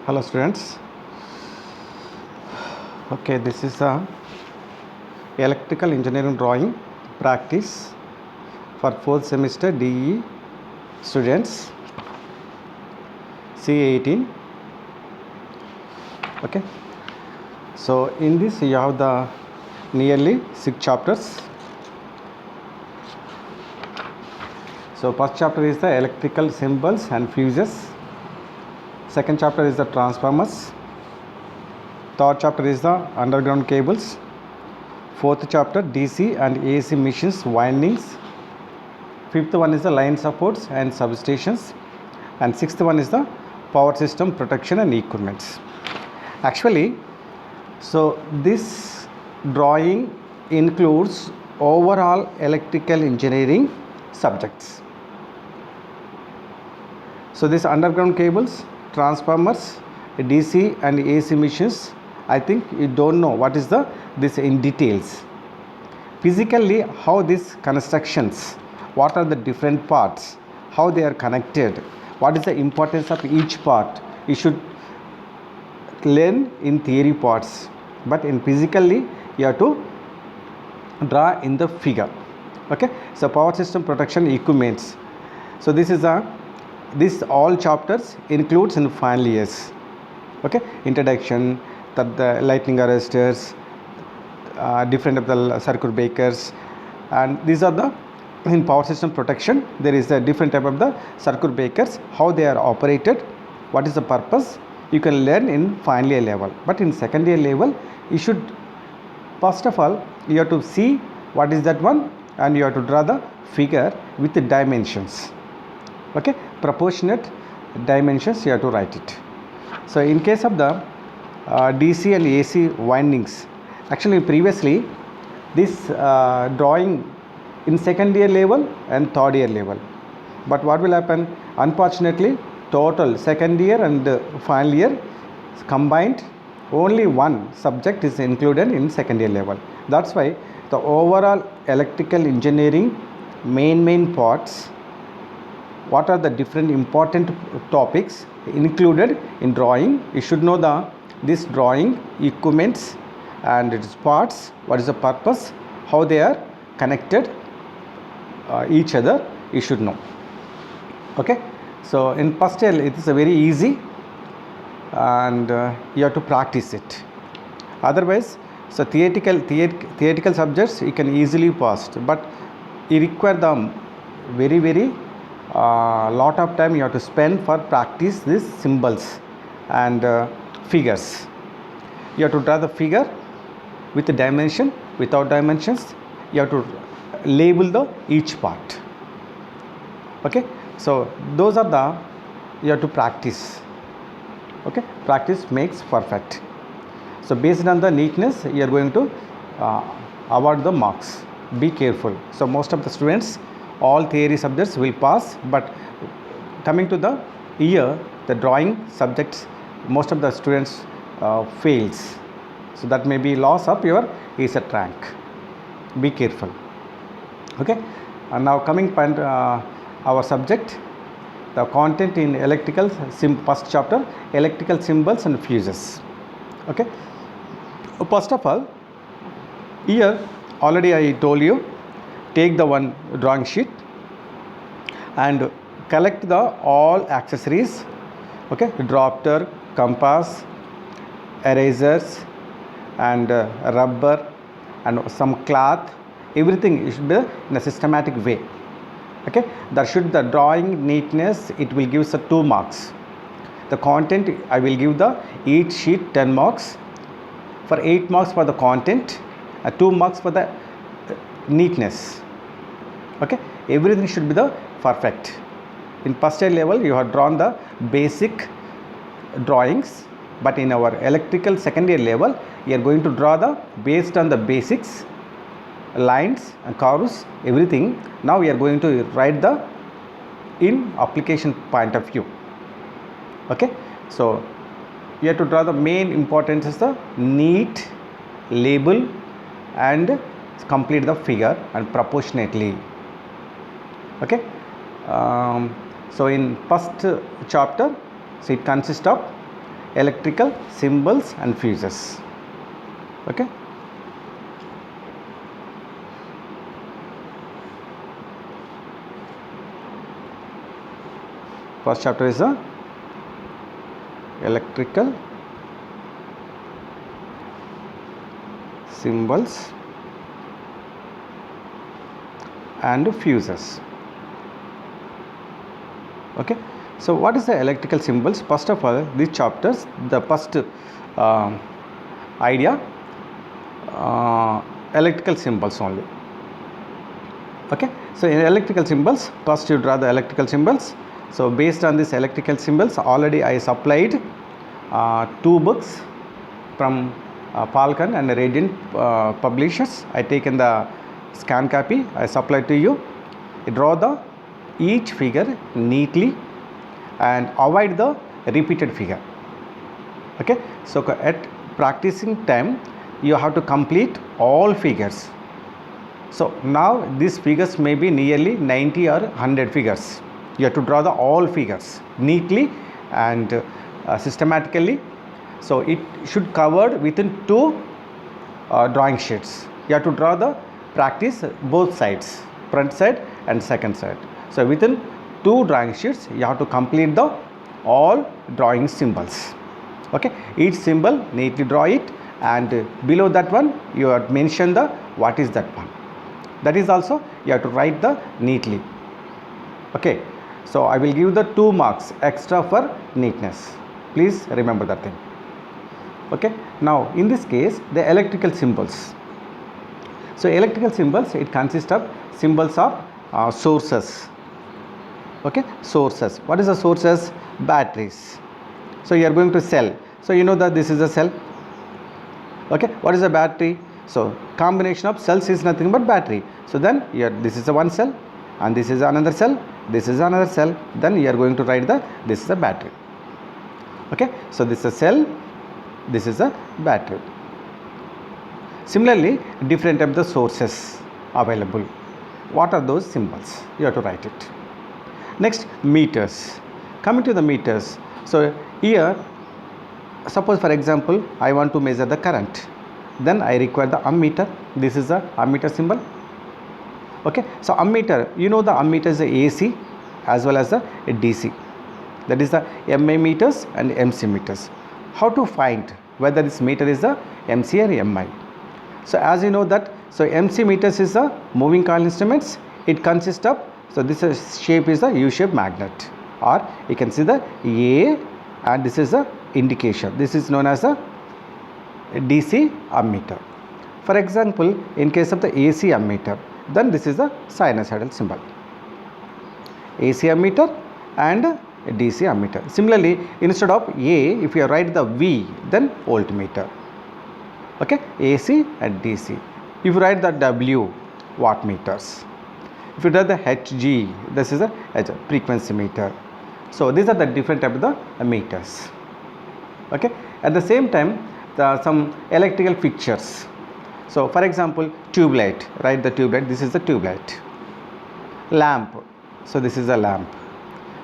Hello students. Okay, this is a electrical engineering drawing practice for 4th semester DE students C18. Okay, so in this you have the nearly 6 chapters. So first chapter is the electrical symbols and fuses. Second chapter is the transformers. Third chapter is the underground cables. Fourth chapter DC and AC machines windings. Fifth one is the line supports and substations, and sixth one is the power system protection and equipments. Actually, so this drawing includes overall electrical engineering subjects. So this underground cables, transformers, DC and AC machines, I think you don't know what is this in details. Physically, how these constructions, what are the different parts, how they are connected, what is the importance of each part, you should learn in theory parts, but in physically you have to draw in the figure. Okay, so power system protection equipments. So this all chapters includes in final years. Okay, introduction, the lightning arresters, different of the circuit breakers, and these are the in power system protection. There is a different type of the circuit breakers, how they are operated, what is the purpose, you can learn in final year level. But in second year level, you should first of all you have to see what is that one, and you have to draw the figure with the dimensions. Okay, proportionate dimensions you have to write it. So in case of the DC and AC windings, actually previously this drawing in second year level and third year level, but what will happen, unfortunately total second year and final year combined, only one subject is included in second year level. That's why the overall electrical engineering main parts, what are the different important topics included in drawing, you should know this drawing equipments and its parts, what is the purpose, how they are connected each other, you should know. Okay, so in first year it is a very easy, and you have to practice it. Otherwise, so theoretical subjects you can easily pass, but you require the very lot of time you have to spend for practice these symbols and figures. You have to draw the figure with the dimension, without dimensions, you have to label the each part. Okay, so those are the you have to practice. Okay, practice makes perfect. So based on the neatness you are going to award the marks. Be careful. So most of the students, all theory subjects will pass, but coming to the year, the drawing subjects, most of the students fails. So that may be loss of your ESET rank. Be careful. Okay, and now coming point, our subject, the content in electrical first chapter, electrical symbols and fuses. Okay, first of all, here already I told you, take the one drawing sheet and collect the all accessories. Okay, drafter, compass, erasers and rubber and some cloth, everything should be in a systematic way. Okay, there should the drawing neatness, it will give us 2 marks. The content I will give the each sheet 10 marks, for 8 marks for the content, 2 marks for the neatness. Okay, everything should be the perfect. In first year level you have drawn the basic drawings, but in our electrical second year level you are going to draw the based on the basics, lines and curves, everything. Now we are going to write the in application point of view. Okay, so you have to draw the main importance is the neat label and complete the figure and proportionately. Okay, so in first chapter, so it consists of electrical symbols and fuses. Okay. First chapter is the electrical symbols and fuses. Okay, so what is the electrical symbols? First of all, these chapters, the first idea, electrical symbols only. Okay, so in electrical symbols, first you draw the electrical symbols. So based on these electrical symbols, already I supplied 2 books from Falcon and Radiant publishers. I taken the scan copy, I supplied to you. You draw the each figure neatly and avoid the repeated figure. Okay, so at practicing time you have to complete all figures. So now these figures may be nearly 90 or 100 figures. You have to draw the all figures neatly and systematically. So it should covered within 2 drawing sheets. You have to draw the practice both sides, front side and second side. So within 2 drawing sheets you have to complete the all drawing symbols. Okay, each symbol neatly draw it, and below that one you have mentioned the what is that one. That is also you have to write the neatly. Okay, so I will give the 2 marks extra for neatness. Please remember that thing. Okay, now in this case the electrical symbols. So electrical symbols, it consists of symbols of sources. Okay, sources. What is the sources? Batteries. So you are going to cell. So you know that this is a cell. Okay, what is a battery? So combination of cells is nothing but battery. So then here this is a one cell and this is another cell, this is another cell. Then you are going to write the this is a battery. Okay, so this is a cell, this is a battery. Similarly, different type of the sources available. What are those symbols? You have to write it. Next, meters. Coming to the meters. So here, suppose for example, I want to measure the current. Then I require the ammeter. This is the ammeter symbol. Okay, so ammeter, you know the ammeter is the AC as well as the DC. That is the MA meters and MC meters. How to find whether this meter is the MC or MI? So as you know that, so MC meters is the moving coil instruments. It consists of, so this is shape is the U-shaped magnet, or you can see the A, and this is the indication. This is known as the DC ammeter. For example, in case of the AC ammeter, then this is the sinusoidal symbol. AC ammeter and DC ammeter. Similarly, instead of A, if you write the V, then voltmeter. Okay, AC and DC. If you write the W, watt meters. If you write the HG, this is a frequency meter. So these are the different type of the meters. Okay, at the same time, some electrical fixtures. So for example, tube light, write the tube light, this is the tube light. Lamp, so this is a lamp.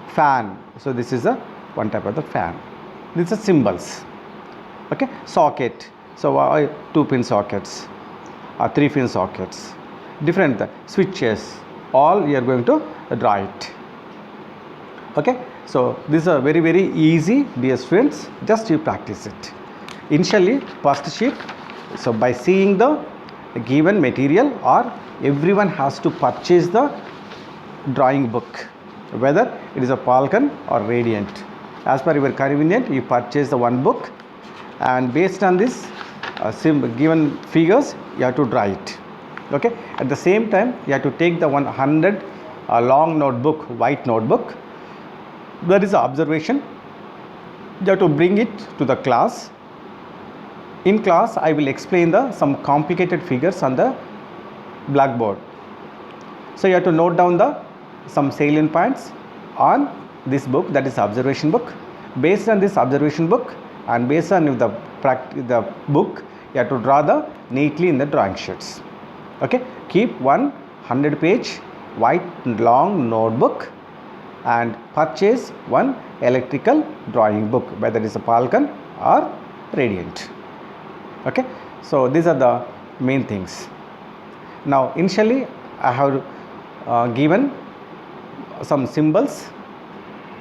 Fan, so this is a one type of the fan. These are symbols. Okay, socket, so 2-pin sockets or 3-pin sockets, different switches, all you are going to draw it. Okay, so these are very very easy, dear students, just you practice it. Initially first sheet, so by seeing the given material, or everyone has to purchase the drawing book, whether it is a Falcon or Radiant. As per your convenience, you purchase the one book, and based on this given figures you have to draw it. Okay, at the same time you have to take the 100 long notebook, white notebook. That is the observation. You have to bring it to the class. In class I will explain the some complicated figures on the blackboard. So you have to note down the some salient points on this book, that is observation book. Based on this observation book and based on the book, you have to draw the neatly in the drawing sheets. Okay, keep 100-page white long notebook and purchase one electrical drawing book, whether it is a Falcon or Radiant. Okay, so these are the main things. Now initially I have given some symbols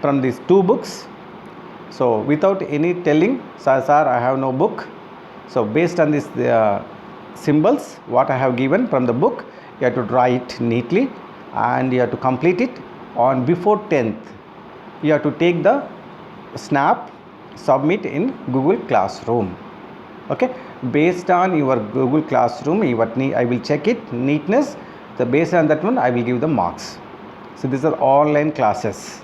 from these two books. So without any telling, sir, I have no book. So based on these symbols what I have given from the book, you have to draw it neatly and you have to complete it on before 10th. You have to take the snap, submit in Google Classroom. Okay, based on your Google Classroom, I will check it neatness. So based on that one I will give the marks. So these are online classes.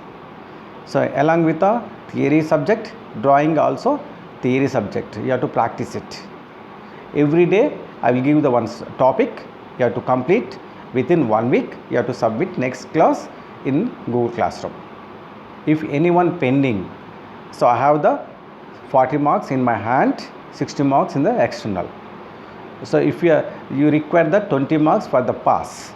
So along with the theory subject, drawing also theory subject, you have to practice it. Every day I will give the one topic, you have to complete within 1 week. You have to submit next class in Google Classroom. If anyone pending, so I have the 40 marks in my hand, 60 marks in the external. So if you require the 20 marks for the pass.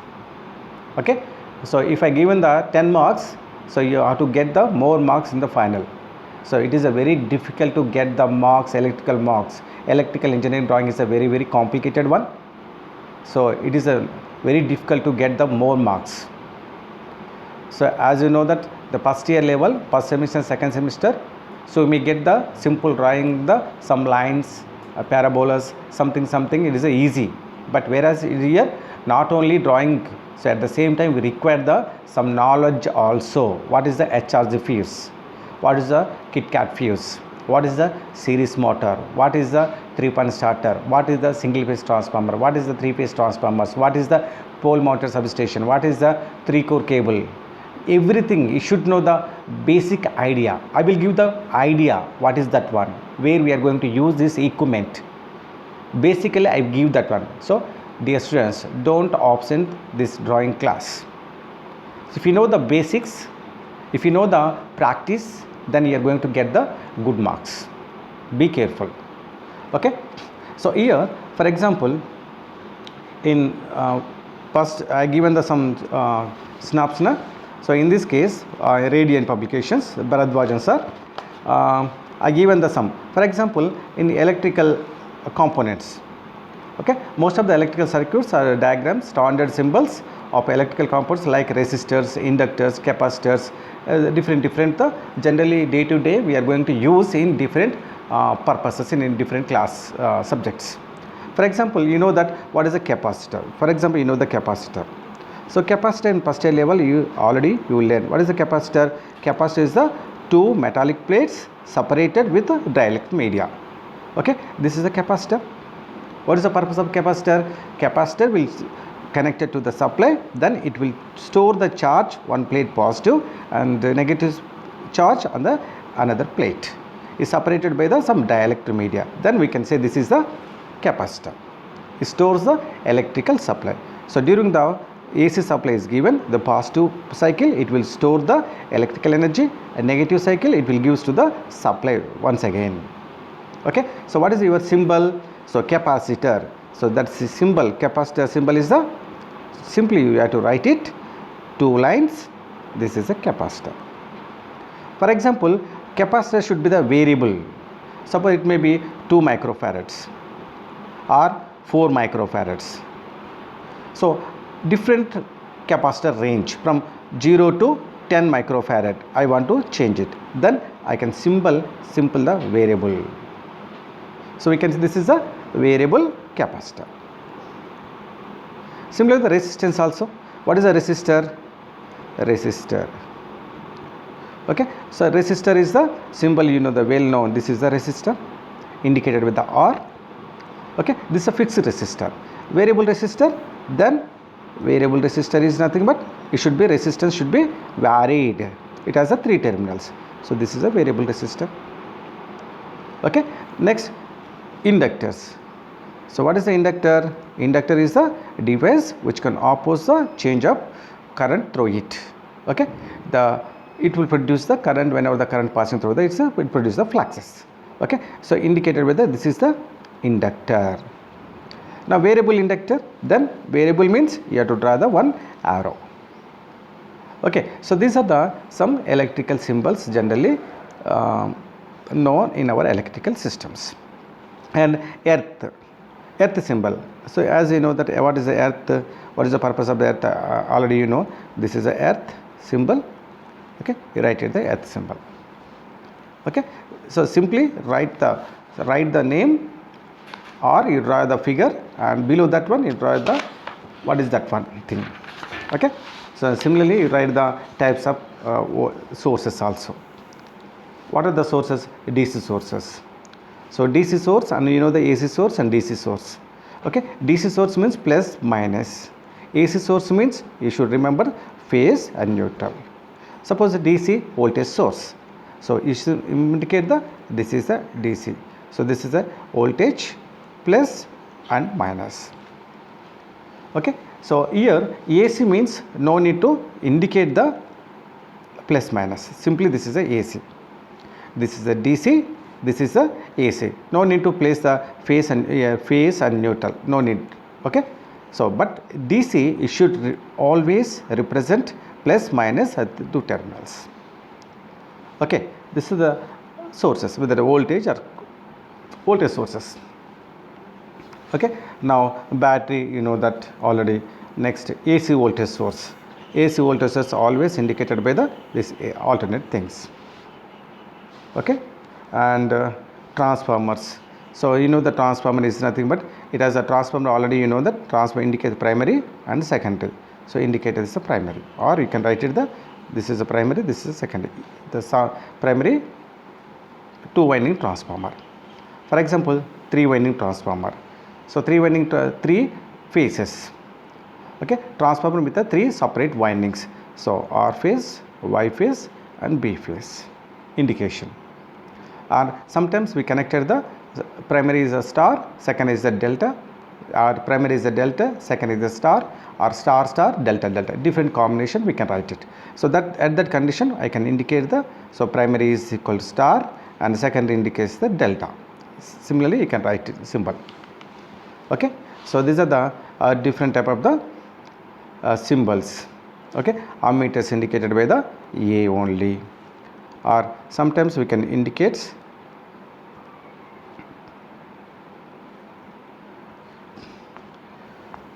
Okay, so if I given the 10 marks, so you have to get the more marks in the final. So it is a very difficult to get the marks, electrical marks. Electrical engineering drawing is a very, very complicated one. So it is a very difficult to get the more marks. So as you know that the first year level, first semester, second semester, so you may get the simple drawing, the some lines, parabolas, something, it is easy. But whereas here not only drawing, so at the same time we require the some knowledge also. What is the HRG fuse? What is the KitKat fuse? What is the series motor? What is the 3-point starter? What is the single phase transformer? What is the 3-phase transformers? What is the pole mounted substation? What is the 3-core cable? Everything you should know the basic idea. I will give the idea what is that one, where we are going to use this equipment. Basically I give that one. So dear students, don't absent this drawing class. If you know the basics, if you know the practice, then you are going to get the good marks. Be careful. Okay, so here for example in first I given the some snaps na. So in this case Radiant Publications, Bharadwajan sir, I given the sum. For example in electrical components, okay, most of the electrical circuits are diagrams, standard symbols of electrical components like resistors, inductors, capacitors, different generally day to day we are going to use in different purposes in different class subjects. For example, you know that what is a capacitor. For example, you know the capacitor. So capacitor in first year level you will learn what is the capacitor. Capacitor is the two metallic plates separated with dielectric media. Okay, this is a capacitor. What is the purpose of capacitor? Capacitor will connected to the supply, then it will store the charge, one plate positive and the negative charge on the another plate is separated by the some dielectric media. Then we can say this is the capacitor. It stores the electrical supply. So during the AC supply is given, the positive cycle it will store the electrical energy, and negative cycle it will gives to the supply once again. Okay, so what is your symbol? So capacitor. So that's the symbol. Capacitor symbol is the, simply you have to write it, 2 lines. This is a capacitor. For example, capacitor should be the variable. Suppose it may be 2 microfarads or 4 microfarads. So different capacitor range from 0 to 10 microfarad. I want to change it. Then I can simple the variable. So we can say this is a variable capacitor. Similarly, the resistance also. What is a resistor? Resistor. Okay, so resistor is the symbol, you know, the well known. This is the resistor indicated with the R. Okay, this is a fixed resistor. Variable resistor, then variable resistor is nothing but it should be resistance should be varied. It has a 3 terminals. So this is a variable resistor. Okay, next inductors. So what is the inductor? Inductor is the device which can oppose the change of current through it. Okay, it will produce the current whenever the current passing through it will produce the fluxes. Okay, so indicated with this is the inductor. Now variable inductor, then variable means you have to draw the one arrow. Okay, so these are the some electrical symbols generally known in our electrical systems. And earth symbol. So as you know that what is the earth, what is the purpose of the earth, already you know. This is the earth symbol. Okay, you write it the earth symbol. Okay, so simply write the name, or you draw the figure, and below that one you draw the what is that one thing. Okay, so similarly you write the types of sources also. What are the sources? DC sources. So DC source, and you know the AC source and DC source. Okay, DC source means plus minus. AC source means you should remember phase and neutral. Suppose a DC voltage source. So you should indicate this is a DC. So this is a voltage plus and minus. Okay, so here AC means no need to indicate the plus minus. Simply this is a AC. This is a DC. This is a AC. No need to place the phase and neutral. No need. Okay. So, but DC it should always represent plus minus at the two terminals. Okay. This is the sources, whether the voltage or voltage sources. Okay. Now battery, you know that already. Next, AC voltage source. AC voltage source always indicated by this alternate things. Okay. And transformers. So you know the transformer is nothing but it has a transformer already. You know that transformer indicates primary and secondary. So indicator is the primary, or you can write it this is a primary, this is a secondary. The primary 2-winding transformer. For example, 3-winding transformer. So 3 phases. Okay, transformer with the 3 separate windings. So R phase, Y phase, and B phase indication. And sometimes we connected the primary is a star, second is a delta, or primary is a delta, second is a star, or star star delta delta. Different combination we can write it. So that at that condition I can indicate so primary is equal to star and secondary indicates the delta. Similarly you can write it symbol. Okay, so these are the different type of the symbols. Okay, ammeters indicated by the A only, or sometimes we can indicate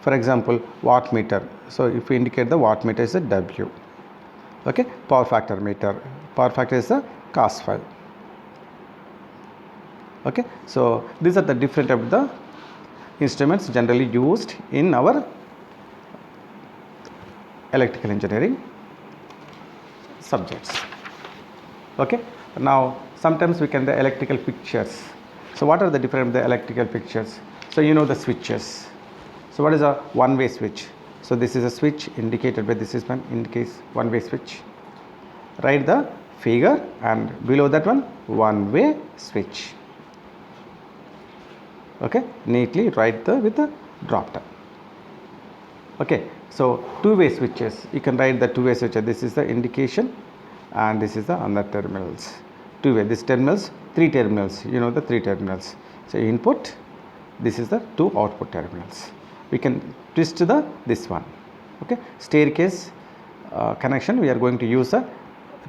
for example wattmeter. So if we indicate the wattmeter is a W. Okay, power factor meter, power factor is a cos phi. Okay, so these are the different of the instruments generally used in our electrical engineering subjects. Okay, now sometimes we can the electrical pictures. So what are the different the electrical pictures? So you know the switches. So what is a one-way switch? So this is a switch indicated by this is one indicates one-way switch. Write the figure and below that one-way switch. Okay, neatly write with the drop down. Okay, so two-way switches, you can write the two-way switch. This is the indication and this is the other terminals. Two-way, this terminals, 3 terminals, you know the 3 terminals. So input, this is the 2 output terminals. We can twist this one. Okay, staircase connection, we are going to use a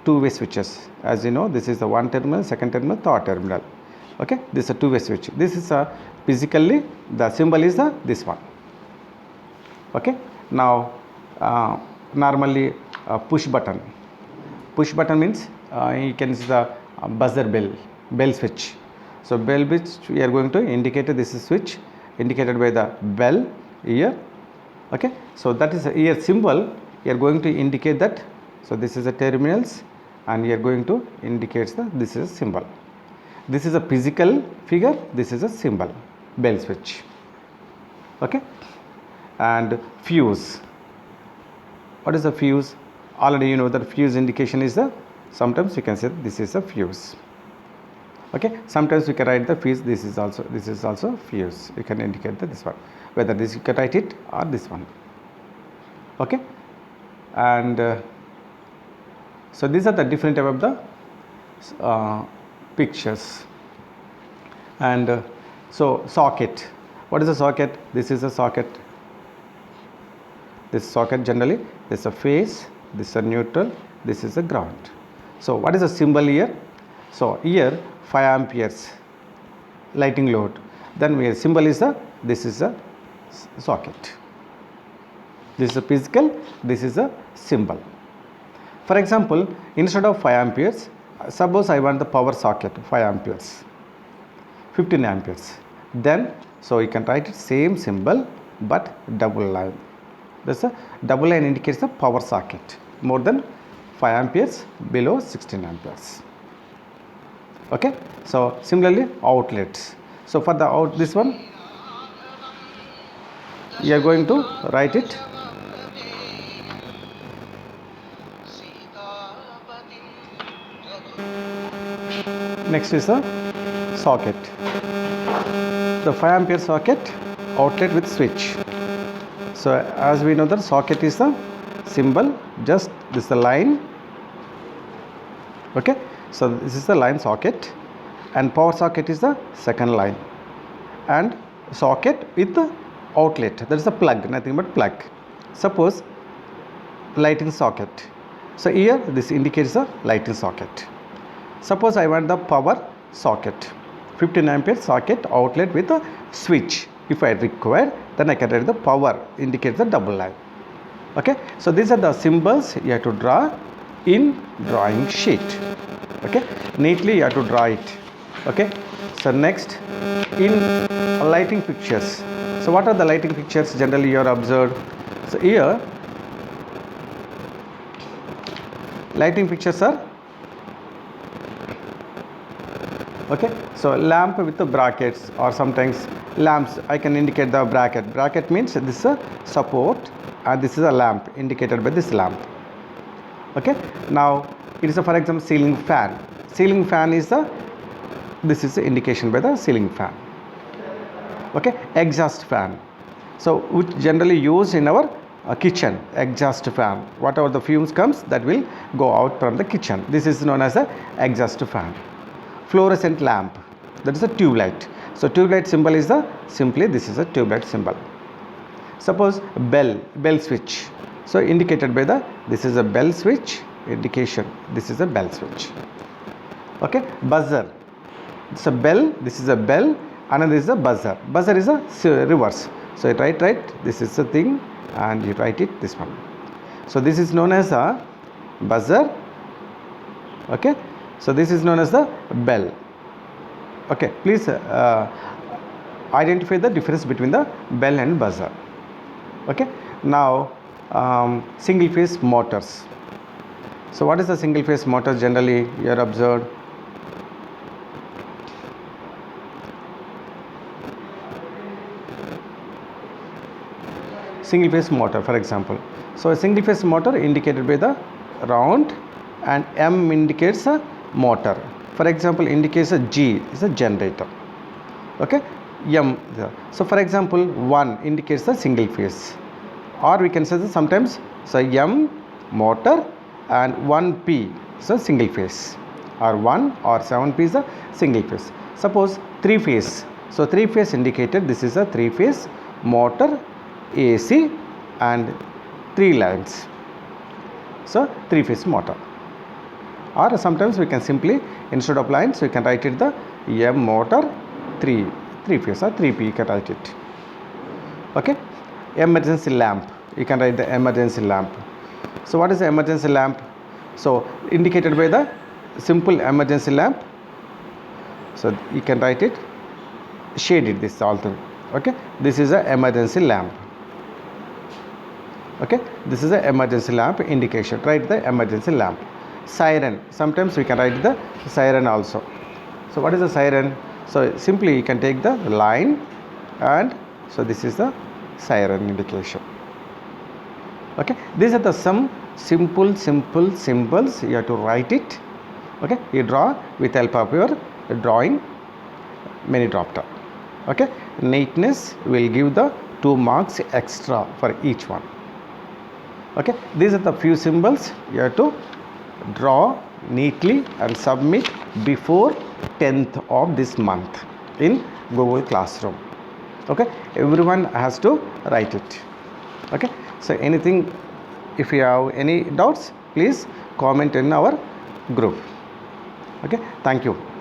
two-way switches. As you know, this is the 1 terminal, 2nd terminal, 3rd terminal. Okay, this is a two-way switch. This is a physically the symbol is this one. Okay, now normally push button. Push button means you can see the buzzer bell switch. So bell which we are going to indicate this is switch indicated by the bell here. Okay, so that is here symbol you are going to indicate that. So this is the terminals and you are going to indicate this is a symbol. This is a physical figure, this is a symbol, bell switch. Okay, and fuse. What is a fuse? Already you know that fuse indication is sometimes you can say this is a fuse. Okay, sometimes we can write the fuse, this is also fuse. You can indicate this one, whether this you can write it or this one. Okay, and so these are the different type of the pictures. And so socket, what is a socket? This is a socket. This socket generally, this is a phase, this is a neutral, this is a ground. So what is the symbol here? So here 5 amperes lighting load, then the symbol is this is a socket. This is a physical, this is a symbol. For example, instead of 5 amperes, suppose I want the power socket 5 amperes, 15 amperes. Then, so you can write it same symbol but double line. This a double line indicates the power socket more than 5 amperes, below 16 amperes. Okay. So similarly outlets. So for the this one, you are going to write it. Next is the socket. The 5 ampere socket, outlet with switch. So as we know, the socket is the symbol, just this is the line. Okay, so this is the line socket, and power socket is the second line, and socket with the outlet, that is the plug, nothing but plug. Suppose lighting socket. So here this indicates the lighting socket. Suppose I want the power socket, 15 ampere socket, outlet with a switch. If I require, then I can write the power, indicates the double line. Okay, so these are the symbols you have to draw in drawing sheet. Okay, neatly you have to draw it. Okay, so next, in lighting fixtures. So what are the lighting fixtures generally you are observed? So here lighting fixtures are, okay, so lamp with the brackets, or sometimes lamps, I can indicate the bracket. Bracket means this is a support and this is a lamp, indicated by this lamp. Okay, now it is a, for example, ceiling fan. Ceiling fan is the, this is the indication by the ceiling fan. Okay, exhaust fan, so which generally used in our kitchen, exhaust fan. Whatever the fumes comes, that will go out from the kitchen. This is known as a exhaust fan. Fluorescent lamp, that is a tube light. So tube light symbol is the, simply this is a tube light symbol. Suppose bell switch, so indicated by the, this is a bell switch indication, this is a bell switch. Okay, buzzer, it's a bell, this is a bell, another is a buzzer. Buzzer is a reverse, so you write this is the thing and you write it this one. So this is known as a buzzer. Okay, so this is known as the bell. Okay, please identify the difference between the bell and buzzer. Okay, now single phase motors. So what is the single phase motor generally you are observed? Single phase motor, for example. So a single phase motor indicated by the round, and M indicates a motor. For example, indicates a G is a generator. Okay, M. So for example, 1 indicates the single phase, or we can say that sometimes, so M motor and 1P is a single phase, or 1 or 7P is a single phase. Suppose 3 phase. So 3 phase indicated, this is a 3 phase motor, AC and 3 lines. So 3 phase motor. Or sometimes we can simply, instead of lines, we can write it the M motor 3 phase or 3P, you can write it. Okay, emergency lamp, you can write the emergency lamp. So what is the emergency lamp? So indicated by the simple emergency lamp. So you can write it, shade it, this all thing. Okay, this is a emergency lamp. Okay, this is a emergency lamp indication, write the emergency lamp. Siren, sometimes we can write the siren also. So what is the siren? So simply you can take the line, and so this is the siren indication. Okay, these are the some simple symbols you have to write it. Okay, you draw with help of your drawing mini drafter. Okay, neatness will give the 2 marks extra for each one. Okay, these are the few symbols you have to draw neatly and submit before 10th of this month in Google Classroom. Okay, everyone has to write it. Okay, so anything If you have any doubts, please comment in our group. Okay, thank you.